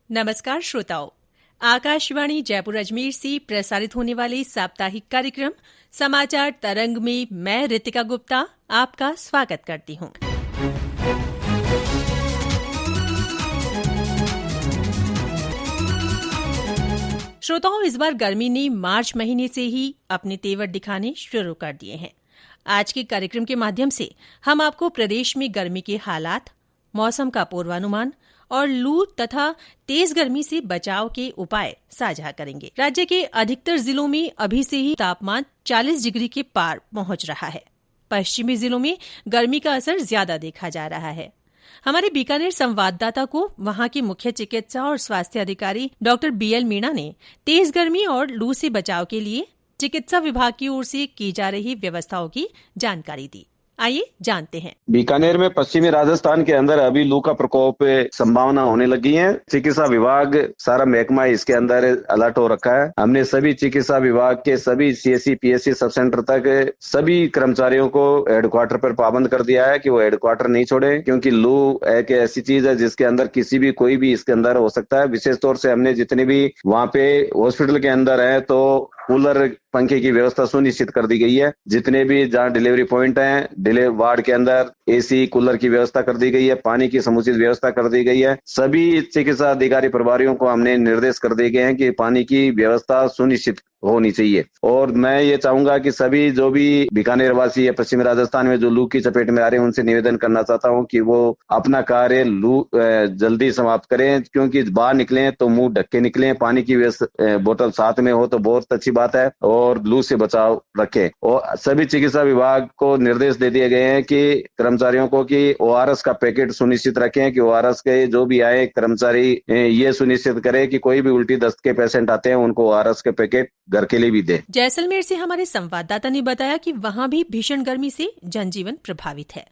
नमस्कार श्रोताओं, आकाशवाणी जयपुर अजमेर से प्रसारित होने वाले साप्ताहिक कार्यक्रम समाचार तरंग में मैं रितिका गुप्ता आपका स्वागत करती हूँ। श्रोताओं, इस बार गर्मी ने मार्च महीने से ही अपने तेवर दिखाने शुरू कर दिए हैं। आज के कार्यक्रम के माध्यम से हम आपको प्रदेश में गर्मी के हालात, मौसम का पूर्वानुमान और लू तथा तेज गर्मी से बचाव के उपाय साझा करेंगे। राज्य के अधिकतर जिलों में अभी से ही तापमान 40 डिग्री के पार पहुंच रहा है। पश्चिमी जिलों में गर्मी का असर ज्यादा देखा जा रहा है। हमारे बीकानेर संवाददाता को वहां के मुख्य चिकित्सा और स्वास्थ्य अधिकारी डॉक्टर BL मीणा ने तेज गर्मी और लू से बचाव के लिए चिकित्सा विभाग की ओर से की जा रही व्यवस्थाओं की जानकारी दी। आइए जानते हैं। बीकानेर में पश्चिमी राजस्थान के अंदर अभी लू का प्रकोप संभावना होने लगी है। चिकित्सा विभाग सारा महकमा इसके अंदर अलर्ट हो रखा है। हमने सभी चिकित्सा विभाग के सभी CSC PSC सब सेंटर तक सभी कर्मचारियों को हेडक्वार्टर पर पाबंद कर दिया है कि वो हेडक्वार्टर नहीं छोड़े, क्योंकि लू एक ऐसी चीज है जिसके अंदर कोई भी इसके अंदर हो सकता है। विशेष तौर से हमने जितने भी वहाँ पे हॉस्पिटल के अंदर है तो कूलर पंखे की व्यवस्था सुनिश्चित कर दी गई है। जितने भी जहाँ डिलीवरी पॉइंट हैं, डिलीवरी वार्ड के अंदर AC कूलर की व्यवस्था कर दी गई है, पानी की समुचित व्यवस्था कर दी गई है। सभी चिकित्सा अधिकारी प्रभारियों को हमने निर्देश कर दिए गए हैं कि पानी की व्यवस्था सुनिश्चित होनी चाहिए। और मैं ये चाहूंगा कि सभी जो भी बीकानेर वासी या पश्चिमी राजस्थान में जो लू की चपेट में आ रहे हैं उनसे निवेदन करना चाहता हूं कि वो अपना कार्य लू जल्दी समाप्त करें, क्योंकि बाहर निकले तो मुंह ढक के निकले। पानी की बोतल साथ में हो तो बहुत अच्छी बात है और लू से बचाव रखें। और सभी चिकित्सा विभाग को निर्देश दे दिए गए हैं कि कर्मचारियों को कि ORS का पैकेट सुनिश्चित रखें कि ORS के जो भी आए कर्मचारी ये सुनिश्चित करें कि कोई भी उल्टी दस्त के पेशेंट आते हैं उनको ORS के पैकेट घर के लिए भी दे। जैसलमेर से हमारे संवाददाता ने बताया कि वहां भी भीषण गर्मी से जनजीवन प्रभावित है।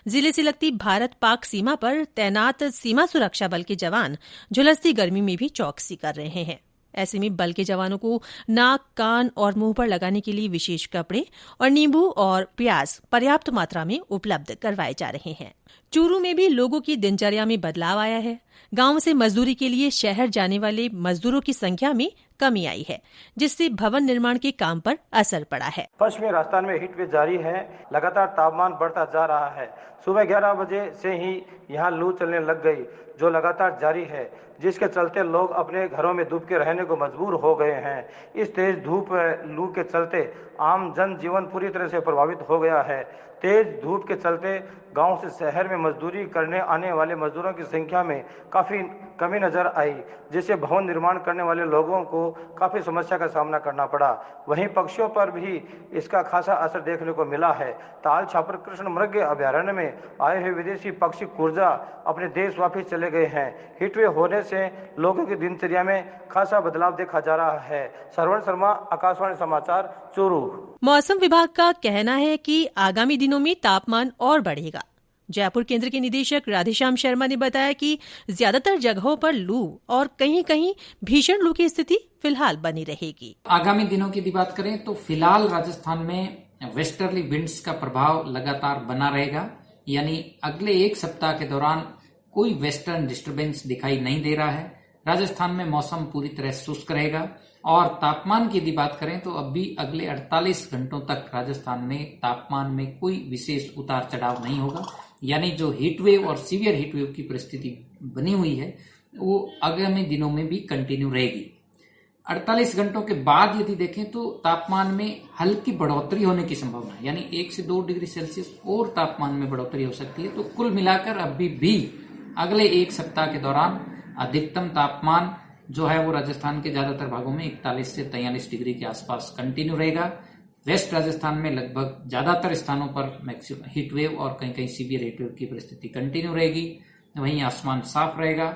जिले से लगती भारत पाक सीमा पर तैनात सीमा सुरक्षा बल के जवान झुलसती गर्मी में भी चौकसी कर रहे हैं। ऐसे में बल के जवानों को नाक, कान और मुंह पर लगाने के लिए विशेष कपड़े और नींबू और प्याज पर्याप्त मात्रा में उपलब्ध करवाए जा रहे हैं। चूरू में भी लोगों की दिनचर्या में बदलाव आया है। गांव से मजदूरी के लिए शहर जाने वाले मजदूरों की संख्या में कमी आई है, जिससे भवन निर्माण के काम पर असर पड़ा है। पश्चिमी राजस्थान में हीट वेव जारी है। लगातार तापमान बढ़ता जा रहा है। सुबह 11 बजे से ही यहाँ लू चलने लग गई, जो लगातार जारी है, जिसके चलते लोग अपने घरों में धूप के रहने को मजबूर हो गए हैं। इस तेज धूप लू के चलते आम जनजीवन पूरी तरह से प्रभावित हो गया है। तेज धूप के चलते गांव से शहर में मजदूरी करने आने वाले मजदूरों की संख्या में काफ़ी कमी नजर आई, जिससे भवन निर्माण करने वाले लोगों को काफ़ी समस्या का सामना करना पड़ा। वहीं पक्षियों पर भी इसका खासा असर देखने को मिला है। ताल छापर कृष्ण मृग अभयारण्य में आए हुए विदेशी पक्षी कुर्जा अपने देश वापस चले गए हैं। हीटवेव होने से लोगों की दिनचर्या में खासा बदलाव देखा जा रहा है। सरवण शर्मा, आकाशवाणी समाचार, चूरू। मौसम विभाग का कहना है कि आगामी दिनों में तापमान और बढ़ेगा। जयपुर केंद्र के निदेशक राधेश्याम शर्मा ने बताया कि ज्यादातर जगहों पर लू और कहीं कहीं भीषण लू की स्थिति फिलहाल बनी रहेगी। आगामी दिनों की बात करें तो फिलहाल राजस्थान में वेस्टर्ली विंड्स का प्रभाव लगातार बना रहेगा, यानी अगले एक सप्ताह के दौरान कोई वेस्टर्न डिस्टर्बेंस दिखाई नहीं दे रहा है। राजस्थान में मौसम पूरी तरह शुष्क रहेगा। और तापमान की यदि बात करें तो अभी अगले 48 घंटों तक राजस्थान में तापमान में कोई विशेष उतार चढ़ाव नहीं होगा, यानी जो हीटवेव और सीवियर हीटवेव की परिस्थिति बनी हुई है वो आगामी दिनों में भी कंटिन्यू रहेगी। 48 घंटों के बाद यदि देखें तो तापमान में हल्की बढ़ोतरी होने की संभावना है, यानी 1 से 2 डिग्री सेल्सियस और तापमान में बढ़ोतरी हो सकती है। तो कुल मिलाकर अभी भी अगले एक सप्ताह के दौरान अधिकतम तापमान जो है वो राजस्थान के ज्यादातर भागों में 41 से 43 डिग्री के आसपास कंटिन्यू रहेगा। वेस्ट राजस्थान में लगभग ज्यादातर स्थानों पर मैक्सिमम हीटवेव और कहीं कहीं सीवियर हीटवेव की परिस्थिति कंटिन्यू रहेगी। वहीं आसमान साफ रहेगा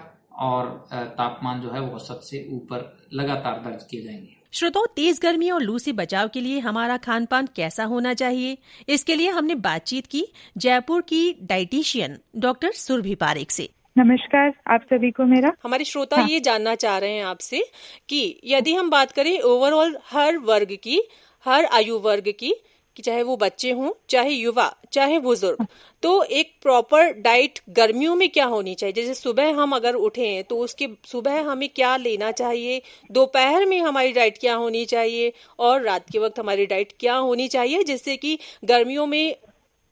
और तापमान जो है वो औसत से ऊपर लगातार दर्ज किए जाएंगे। श्रोताओं, तेज गर्मी और लू से बचाव के लिए हमारा खान पान कैसा होना चाहिए, इसके लिए हमने बातचीत की जयपुर की डाइटिशियन डॉक्टर सुरभि पारेख से। नमस्कार आप सभी को मेरा। हमारे श्रोता ये जानना चाह रहे हैं आपसे कि यदि हम बात करें ओवरऑल हर वर्ग की, हर आयु वर्ग की, कि चाहे वो बच्चे हों, चाहे युवा, चाहे बुजुर्ग, तो एक प्रॉपर डाइट गर्मियों में क्या होनी चाहिए? जैसे सुबह हम अगर उठें तो उसके सुबह हमें क्या लेना चाहिए, दोपहर में हमारी डाइट क्या होनी चाहिए और रात के वक्त हमारी डाइट क्या होनी चाहिए, जिससे कि गर्मियों में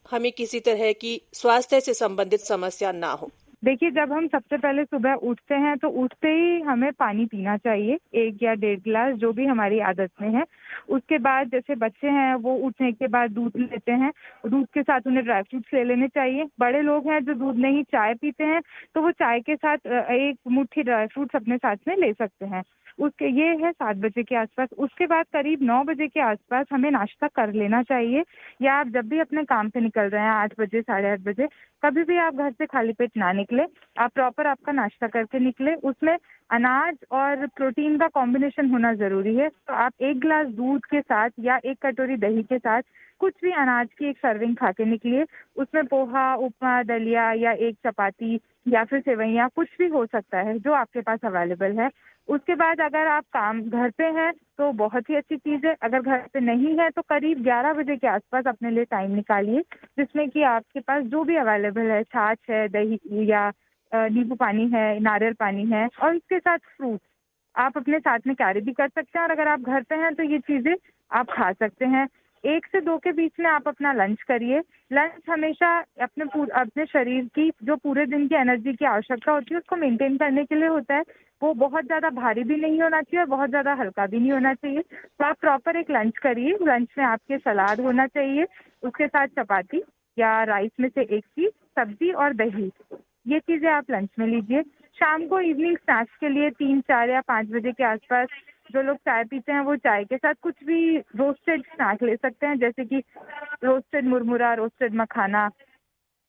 हमें किसी तरह की स्वास्थ्य से संबंधित समस्या ना हो। देखिए, जब हम सबसे पहले सुबह उठते हैं तो उठते ही हमें पानी पीना चाहिए, 1 या 1.5 गिलास, जो भी हमारी आदत में है। उसके बाद जैसे बच्चे हैं वो उठने के बाद दूध लेते हैं, दूध के साथ उन्हें ड्राई फ्रूट्स ले लेने चाहिए। बड़े लोग हैं जो दूध नहीं चाय पीते हैं तो वो चाय के साथ 1 मुट्ठी ड्राई फ्रूट्स अपने साथ में ले सकते हैं। उसके ये है 7 बजे के आसपास। उसके बाद करीब 9 बजे के आसपास हमें नाश्ता कर लेना चाहिए, या आप जब भी अपने काम से निकल रहे हैं 8 बजे, 8:30 बजे, कभी भी आप घर से खाली पेट ना निकले, आप प्रॉपर आपका नाश्ता करके निकले। उसमें अनाज और प्रोटीन का कॉम्बिनेशन होना जरूरी है। तो आप 1 गिलास दूध के साथ या 1 कटोरी दही के साथ कुछ भी अनाज की एक सर्विंग खा के निकलिए। उसमें पोहा, उपमा, दलिया या 1 चपाती या फिर सेवइयाँ, कुछ भी हो सकता है जो आपके पास अवेलेबल है। उसके बाद अगर आप काम घर पे हैं तो बहुत ही अच्छी चीज़ है। अगर घर पे नहीं है तो करीब 11 बजे के आसपास अपने लिए टाइम निकालिए, जिसमें कि आपके पास जो भी अवेलेबल है, छाछ है, दही या नींबू पानी है, नारियल पानी है, और इसके साथ फ्रूट्स आप अपने साथ में कैरी भी कर सकते हैं। और अगर आप घर पे हैं तो ये चीज़ें आप खा सकते हैं। 1 से 2 के बीच में आप अपना लंच करिए। लंच हमेशा अपने शरीर की जो पूरे दिन की एनर्जी की आवश्यकता होती है उसको मेंटेन करने के लिए होता है। वो बहुत ज़्यादा भारी भी नहीं होना चाहिए और बहुत ज़्यादा हल्का भी नहीं होना चाहिए। तो आप प्रॉपर एक लंच करिए। लंच में आपके सलाद होना चाहिए, उसके साथ चपाती या राइस में से एक चीज़, सब्जी और दही, ये चीज़ें आप लंच में लीजिए। शाम को इवनिंग स्नैक्स के लिए 3, 4 या 5 बजे के आसपास जो लोग चाय पीते हैं वो चाय के साथ कुछ भी रोस्टेड स्नैक ले सकते हैं, जैसे कि रोस्टेड मुरमुरा, रोस्टेड मखाना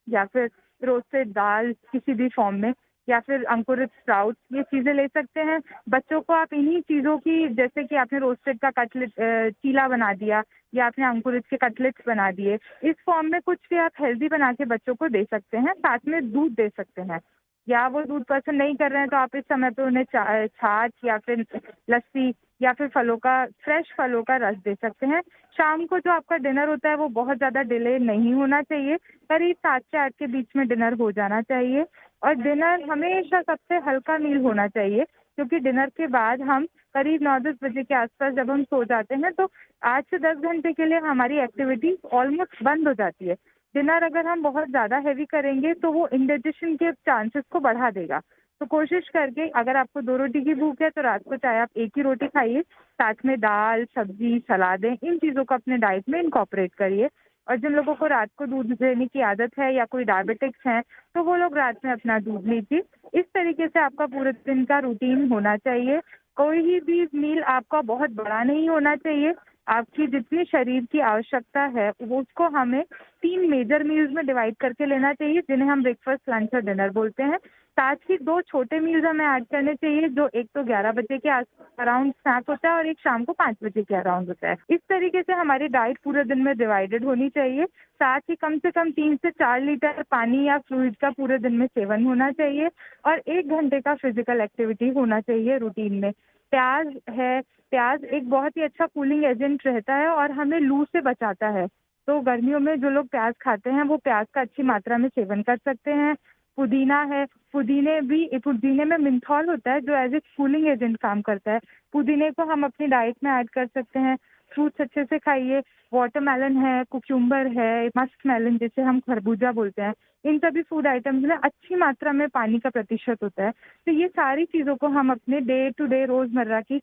या फिर रोस्टेड दाल किसी भी फॉर्म में, या फिर अंकुरित स्प्राउट, ये चीज़ें ले सकते हैं। बच्चों को आप इन्हीं चीज़ों की, जैसे कि आपने रोस्टेड का कटलेट चीला बना दिया या आपने अंकुरित के कटलेट्स बना दिए, इस फॉर्म में कुछ भी आप हेल्दी बना के बच्चों को दे सकते हैं। साथ में दूध दे सकते हैं, या वो दूध पसंद नहीं कर रहे हैं तो आप इस समय पे उन्हें छाछ या फिर लस्सी या फिर फ्रेश फलों का रस दे सकते हैं। शाम को जो आपका डिनर होता है वो बहुत ज़्यादा डिले नहीं होना चाहिए, करीब 7 से 8 के बीच में डिनर हो जाना चाहिए। और डिनर हमेशा सबसे हल्का मील होना चाहिए, क्योंकि डिनर के बाद हम करीब 9-10 बजे के आसपास जब हम सो जाते हैं तो 8 से 10 घंटे के लिए हमारी एक्टिविटी ऑलमोस्ट बंद हो जाती है। डिनर अगर हम बहुत ज़्यादा हैवी करेंगे तो वो इंडाइजेशन के चांसेस को बढ़ा देगा। तो कोशिश करके, अगर आपको 2 रोटी की भूख है तो रात को चाहे आप 1 ही रोटी खाइए, साथ में दाल, सब्जी, सलादें, इन चीज़ों को अपने डाइट में इनकॉर्पोरेट करिए। और जिन लोगों को रात को दूध लेने की आदत है या कोई डायबिटिक्स हैं तो वो लोग रात में अपना दूध लीजिए। इस तरीके से आपका पूरे दिन का रूटीन होना चाहिए। कोई भी मील आपका बहुत बड़ा नहीं होना चाहिए। आपकी जितनी शरीर की आवश्यकता है वो उसको हमें 3 मेजर मील्स में डिवाइड करके लेना चाहिए, जिन्हें हम ब्रेकफास्ट, लंच और डिनर बोलते हैं। साथ ही 2 छोटे मील्स हमें ऐड करने चाहिए, जो एक तो 11 बजे के अराउंड स्नैक होता है और एक शाम को 5 बजे के अराउंड होता है। इस तरीके से हमारी डाइट पूरे दिन में डिवाइडेड होनी चाहिए। साथ ही कम से कम 3 से 4 लीटर पानी या फ्लूइड का पूरे दिन में सेवन होना चाहिए और 1 घंटे का फिजिकल एक्टिविटी होना चाहिए रूटीन में। प्याज एक बहुत ही अच्छा कूलिंग एजेंट रहता है और हमें लू से बचाता है। तो गर्मियों में जो लोग प्याज खाते हैं वो प्याज का अच्छी मात्रा में सेवन कर सकते हैं। पुदीना है, पुदीने में मिंथॉल होता है जो एज ए कूलिंग एजेंट काम करता है। पुदीने को हम अपनी डाइट में ऐड कर सकते हैं। फ्रूट्स अच्छे से खाइए। वाटरमेलन है, कुकुम्बर है, मस्क मेलन जिसे हम खरबूजा बोलते हैं, इन सभी फूड आइटम्स में अच्छी मात्रा में पानी का प्रतिशत होता है। तो ये सारी चीज़ों को हम अपने डे टू डे रोज़मर्रा की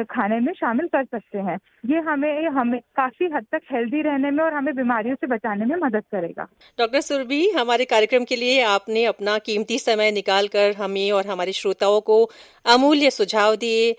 खाने में शामिल कर सकते हैं। ये हमें काफी हद तक हेल्दी रहने में और हमें बीमारियों से बचाने में मदद करेगा। डॉक्टर सुरभि, हमारे कार्यक्रम के लिए आपने अपना कीमती समय निकालकर हमें और हमारे श्रोताओं को अमूल्य सुझाव दिए,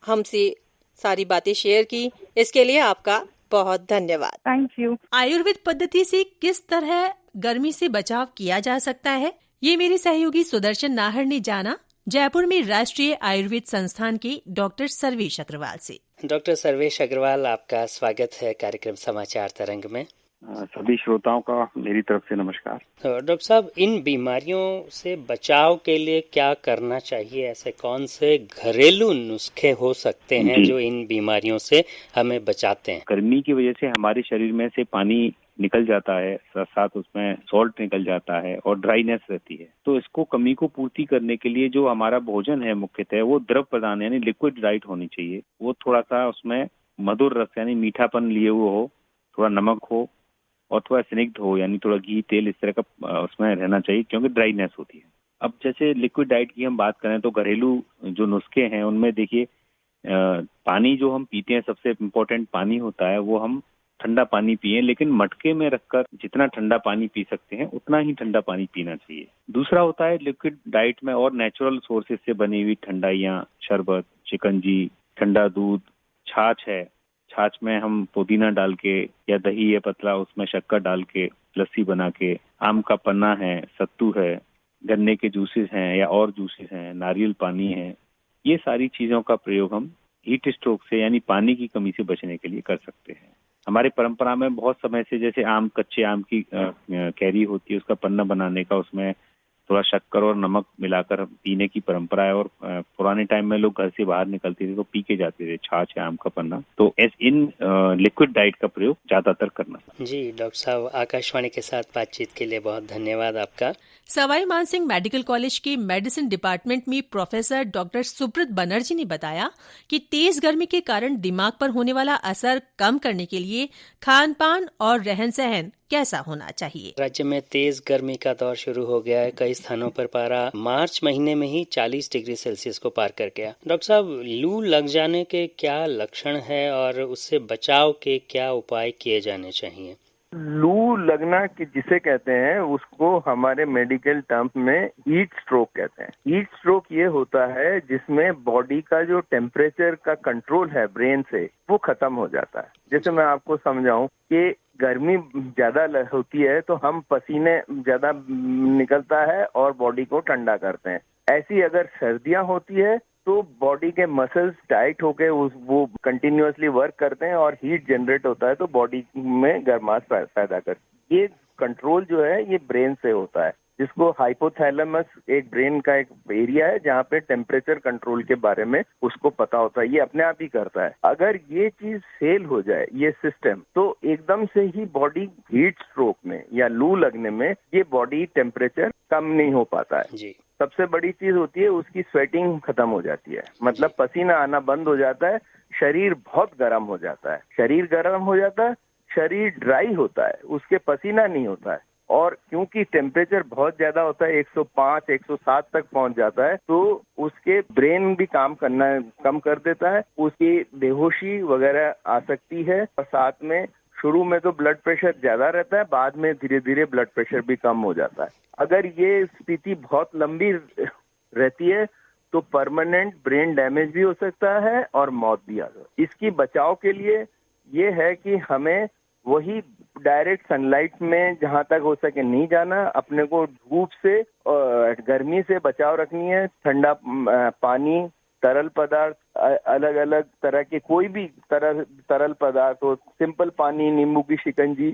हमसे सारी बातें शेयर की, इसके लिए आपका बहुत धन्यवाद। Thank you. आयुर्वेद पद्धति से किस तरह गर्मी से बचाव किया जा सकता है, ये मेरे सहयोगी सुदर्शन नाहर ने जाना जयपुर में राष्ट्रीय आयुर्वेद संस्थान के डॉक्टर सर्वेश अग्रवाल से। डॉक्टर सर्वेश अग्रवाल, आपका स्वागत है कार्यक्रम समाचार तरंग में। सभी श्रोताओं का मेरी तरफ से नमस्कार। डॉक्टर साहब, इन बीमारियों से बचाव के लिए क्या करना चाहिए? ऐसे कौन से घरेलू नुस्खे हो सकते हैं जो इन बीमारियों से हमें बचाते हैं? गर्मी की वजह से हमारे शरीर में से पानी निकल जाता है, साथ साथ उसमें सॉल्ट निकल जाता है और ड्राईनेस रहती है। तो इसको कमी को पूर्ति करने के लिए जो हमारा भोजन है मुख्यतः वो द्रव प्रदान यानी लिक्विड डाइट होनी चाहिए। वो थोड़ा सा उसमें मधुर रस यानी मीठापन लिए हुए हो, थोड़ा नमक हो और थोड़ा स्निग्ध हो यानी थोड़ा घी तेल इस तरह का उसमें रहना चाहिए, क्योंकि ड्राईनेस होती है। अब जैसे लिक्विड डाइट की हम बात करें तो घरेलू जो नुस्खे हैं उनमें देखिए, पानी जो हम पीते हैं सबसे इम्पोर्टेंट पानी होता है वो हम ठंडा पानी पिए, लेकिन मटके में रखकर जितना ठंडा पानी पी सकते हैं उतना ही ठंडा पानी पीना चाहिए। दूसरा होता है लिक्विड डाइट में और नेचुरल सोर्सेज से बनी हुई ठंडाइयाँ, शरबत, शिकंजी, ठंडा दूध, छाछ है। छाछ में हम पुदीना डाल के या दही है पतला उसमें शक्कर डाल के लस्सी बना के, आम का पन्ना है, सत्तू है, गन्ने के जूसेस हैं या और जूसेस हैं, नारियल पानी है। ये सारी चीजों का प्रयोग हम हीट स्ट्रोक से यानी पानी की कमी से बचने के लिए कर सकते हैं। हमारे परंपरा में बहुत समय से जैसे कच्चे आम की कैरी होती है उसका पन्ना बनाने का, उसमें थोड़ा शक्कर और नमक मिलाकर पीने की परंपरा है। और पुराने टाइम में लोग घर से बाहर निकलते थे तो पी के जाते थे छाछ या आम का पन्ना। तो इन लिक्विड डाइट का प्रयोग ज्यादातर करना। जी डॉक्टर साहब, आकाशवाणी के साथ बातचीत के लिए बहुत धन्यवाद आपका। सवाई मानसिंह मेडिकल कॉलेज के मेडिसिन डिपार्टमेंट में प्रोफेसर डॉक्टर सुब्रत बनर्जी ने बताया कि तेज गर्मी के कारण दिमाग पर होने वाला असर कम करने के लिए खान पान और रहन सहन कैसा होना चाहिए। राज्य में तेज गर्मी का दौर शुरू हो गया है। कई स्थानों पर पारा मार्च महीने में ही 40 डिग्री सेल्सियस को पार कर गया। डॉक्टर साहब, लू लग जाने के क्या लक्षण है और उससे बचाव के क्या उपाय किए जाने चाहिए? लू लगना कि जिसे कहते हैं उसको हमारे मेडिकल टर्म्स में हीट स्ट्रोक कहते हैं। हीट स्ट्रोक ये होता है जिसमें बॉडी का जो टेम्परेचर का कंट्रोल है ब्रेन से वो खत्म हो जाता है। जैसे मैं आपको समझाऊं कि गर्मी ज्यादा होती है तो हम पसीने ज्यादा निकलता है और बॉडी को ठंडा करते हैं। ऐसी अगर सर्दियां होती है तो बॉडी के मसल्स टाइट होके वो कंटिन्यूअसली वर्क करते हैं और हीट जनरेट होता है तो बॉडी में गर्माश पैदा करते हैं। ये कंट्रोल जो है ये ब्रेन से होता है, जिसको हाइपोथैलेमस एक ब्रेन का एक एरिया है जहाँ पे टेम्परेचर कंट्रोल के बारे में उसको पता होता है। ये अपने आप ही करता है। अगर ये चीज फेल हो जाए ये सिस्टम, तो एकदम से ही बॉडी हीट स्ट्रोक में या लू लगने में ये बॉडी टेम्परेचर कम नहीं हो पाता है जी। सबसे बड़ी चीज होती है उसकी स्वेटिंग खत्म हो जाती है, मतलब पसीना आना बंद हो जाता है, शरीर बहुत गर्म हो जाता है। शरीर गर्म हो जाता है, शरीर ड्राई होता है, उसके पसीना नहीं होता है। और क्योंकि टेम्परेचर बहुत ज्यादा होता है 105, 107 तक पहुंच जाता है तो उसके ब्रेन भी काम करना कम कर देता है, उसकी बेहोशी वगैरह आ सकती है। और साथ में शुरू में तो ब्लड प्रेशर ज्यादा रहता है, बाद में धीरे धीरे ब्लड प्रेशर भी कम हो जाता है। अगर ये स्थिति बहुत लंबी रहती है तो परमानेंट ब्रेन डैमेज भी हो सकता है और मौत भी आ सकती है। इसकी बचाव के लिए ये है कि हमें वही डायरेक्ट सनलाइट में जहां तक हो सके नहीं जाना, अपने को धूप से और गर्मी से बचाव रखनी है। ठंडा पानी, तरल पदार्थ, अलग अलग तरह के कोई भी तरल पदार्थ हो, सिंपल पानी, नींबू की शिकंजी,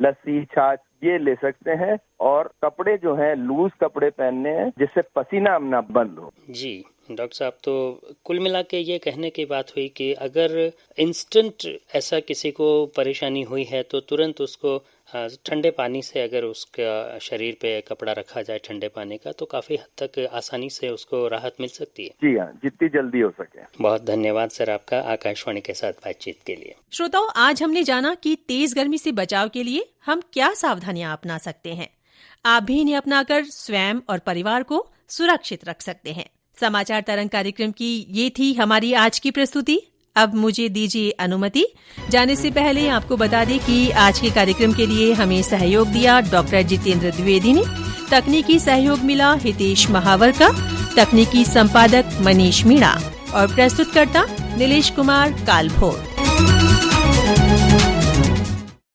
लस्सी, छाछ ये ले सकते हैं। और कपड़े जो हैं लूज कपड़े पहनने हैं जिससे पसीना ना बंद हो। जी डॉक्टर साहब, तो कुल मिला के ये कहने की बात हुई कि अगर इंस्टेंट ऐसा किसी को परेशानी हुई है तो तुरंत उसको ठंडे पानी से अगर उसका शरीर पे कपड़ा रखा जाए ठंडे पानी का तो काफी हद तक आसानी से उसको राहत मिल सकती है। जी हाँ, जितनी जल्दी हो सके। बहुत धन्यवाद सर आपका आकाशवाणी के साथ बातचीत के लिए। श्रोताओं, आज हमने जाना कि तेज गर्मी से बचाव के लिए हम क्या सावधानियां अपना सकते हैं। आप भी इन्हें अपनाकर स्वयं और परिवार को सुरक्षित रख सकते हैं। समाचार तरंग कार्यक्रम की ये थी हमारी आज की प्रस्तुति। अब मुझे दीजिए अनुमति। जाने से पहले आपको बता दें कि आज के कार्यक्रम के लिए हमें सहयोग दिया डॉक्टर जितेंद्र द्विवेदी ने, तकनीकी सहयोग मिला हितेश महावर का, तकनीकी संपादक मनीष मीणा और प्रस्तुतकर्ता नीलेश कुमार कालभोर।